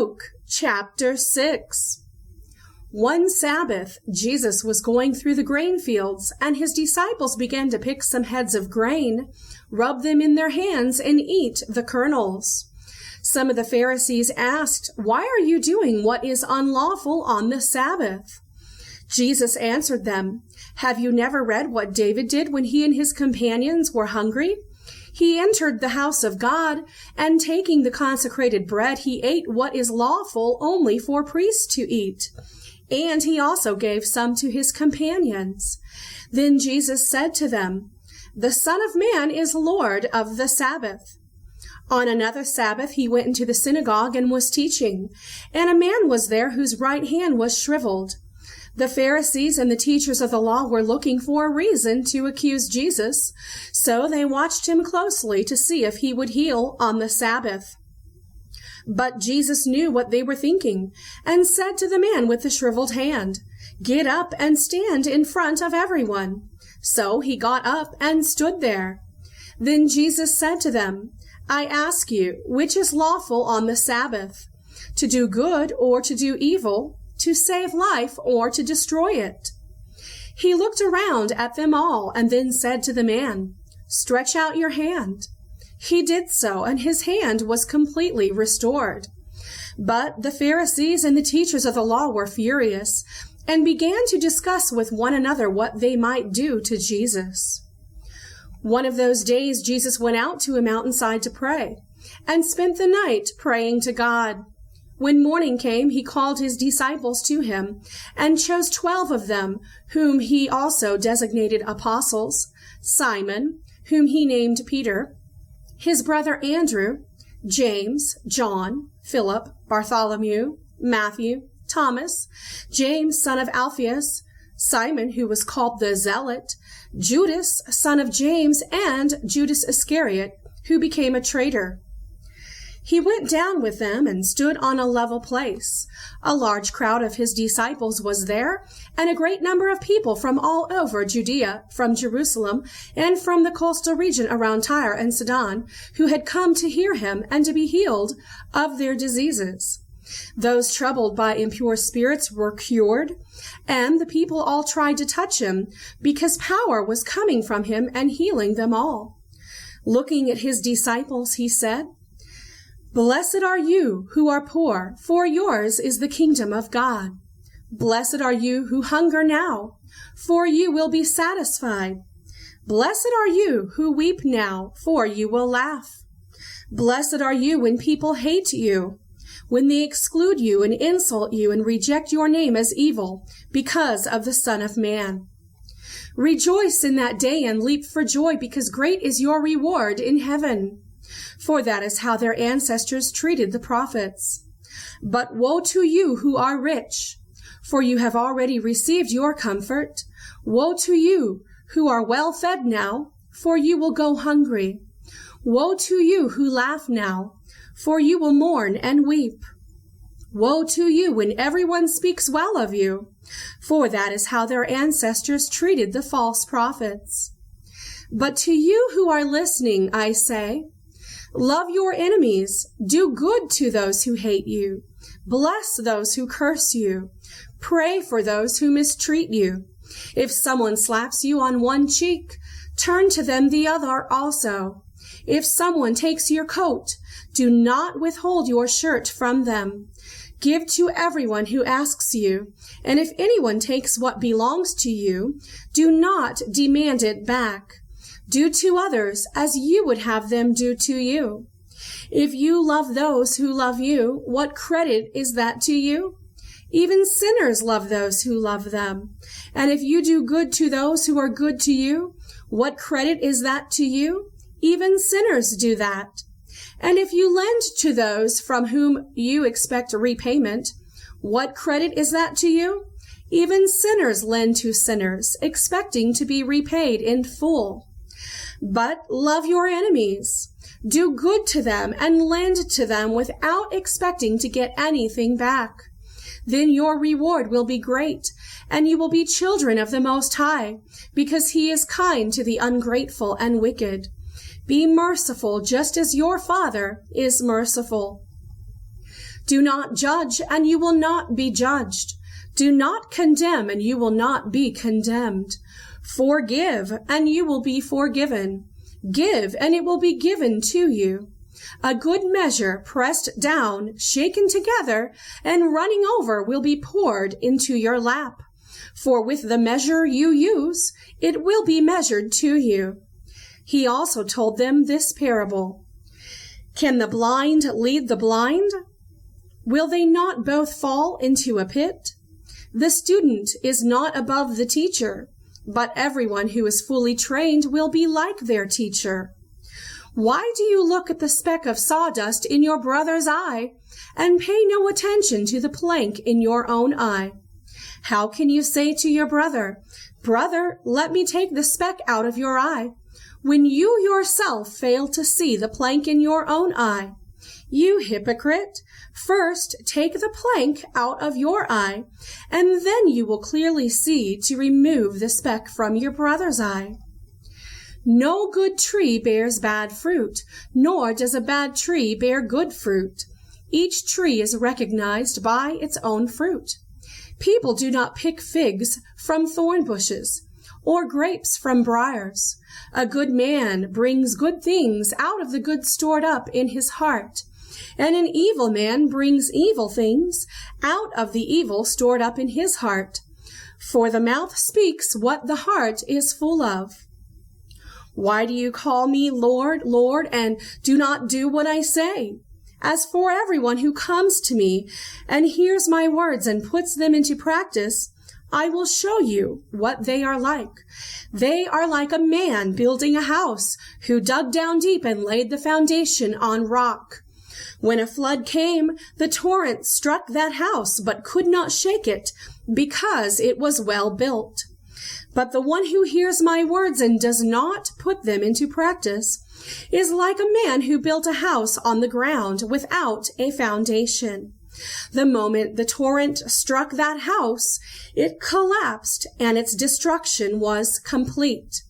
Luke chapter 6. One Sabbath, Jesus was going through the grain fields, and his disciples began to pick some heads of grain, rub them in their hands, and eat the kernels. Some of the Pharisees asked, "Why are you doing what is unlawful on the Sabbath?" Jesus answered them, "Have you never read what David did when he and his companions were hungry? He entered the house of God, and taking the consecrated bread, he ate what is lawful only for priests to eat. And he also gave some to his companions. Then Jesus said to them, 'The Son of Man is Lord of the Sabbath.'" On another Sabbath, he went into the synagogue and was teaching, and a man was there whose right hand was shriveled. The Pharisees and the teachers of the law were looking for a reason to accuse Jesus, so they watched him closely to see if he would heal on the Sabbath. But Jesus knew what they were thinking, and said to the man with the shriveled hand, "Get up and stand in front of everyone." So he got up and stood there. Then Jesus said to them, "I ask you, which is lawful on the Sabbath, to do good or to do evil, to save life or to destroy it?" He looked around at them all and then said to the man, "Stretch out your hand." He did so, and his hand was completely restored. But the Pharisees and the teachers of the law were furious and began to discuss with one another what they might do to Jesus. One of those days, Jesus went out to a mountainside to pray and spent the night praying to God. When morning came, he called his disciples to him and chose 12 of them, whom he also designated apostles: Simon, whom he named Peter, his brother Andrew, James, John, Philip, Bartholomew, Matthew, Thomas, James, son of Alphaeus, Simon, who was called the Zealot, Judas, son of James, and Judas Iscariot, who became a traitor. He went down with them and stood on a level place. A large crowd of his disciples was there, and a great number of people from all over Judea, from Jerusalem, and from the coastal region around Tyre and Sidon, who had come to hear him and to be healed of their diseases. Those troubled by impure spirits were cured, and the people all tried to touch him, because power was coming from him and healing them all. Looking at his disciples, he said, "Blessed are you who are poor, for yours is the kingdom of God. Blessed are you who hunger now, for you will be satisfied. Blessed are you who weep now, for you will laugh. Blessed are you when people hate you, when they exclude you and insult you and reject your name as evil because of the Son of Man. Rejoice in that day and leap for joy, because great is your reward in heaven. For that is how their ancestors treated the prophets. But woe to you who are rich, for you have already received your comfort. Woe to you who are well fed now, for you will go hungry. Woe to you who laugh now, for you will mourn and weep. Woe to you when everyone speaks well of you, for that is how their ancestors treated the false prophets. But to you who are listening, I say, love your enemies, do good to those who hate you, bless those who curse you, pray for those who mistreat you. If someone slaps you on one cheek, turn to them the other also. If someone takes your coat, do not withhold your shirt from them. Give to everyone who asks you, and if anyone takes what belongs to you, do not demand it back. Do to others as you would have them do to you. If you love those who love you, what credit is that to you? Even sinners love those who love them. And if you do good to those who are good to you, what credit is that to you? Even sinners do that. And if you lend to those from whom you expect a repayment, what credit is that to you? Even sinners lend to sinners, expecting to be repaid in full. But love your enemies. Do good to them and lend to them without expecting to get anything back. Then your reward will be great, and you will be children of the Most High, because he is kind to the ungrateful and wicked. Be merciful just as your Father is merciful. Do not judge, and you will not be judged. Do not condemn, and you will not be condemned. Forgive, and you will be forgiven. Give, and it will be given to you. A good measure, pressed down, shaken together, and running over will be poured into your lap. For with the measure you use, it will be measured to you. He also told them this parable. Can the blind lead the blind? Will they not both fall into a pit? The student is not above the teacher, but everyone who is fully trained will be like their teacher. Why do you look at the speck of sawdust in your brother's eye and pay no attention to the plank in your own eye? How can you say to your brother, "Brother, let me take the speck out of your eye," when you yourself fail to see the plank in your own eye? You hypocrite! First take the plank out of your eye, and then you will clearly see to remove the speck from your brother's eye. No good tree bears bad fruit, nor does a bad tree bear good fruit. Each tree is recognized by its own fruit. People do not pick figs from thorn bushes, or grapes from briars. A good man brings good things out of the good stored up in his heart, and an evil man brings evil things out of the evil stored up in his heart. For the mouth speaks what the heart is full of. Why do you call me Lord, Lord, and do not do what I say? As for everyone who comes to me and hears my words and puts them into practice, I will show you what they are like. They are like a man building a house who dug down deep and laid the foundation on rock. When a flood came, the torrent struck that house, but could not shake it, because it was well built. But the one who hears my words and does not put them into practice is like a man who built a house on the ground without a foundation. The moment the torrent struck that house, it collapsed, and its destruction was complete.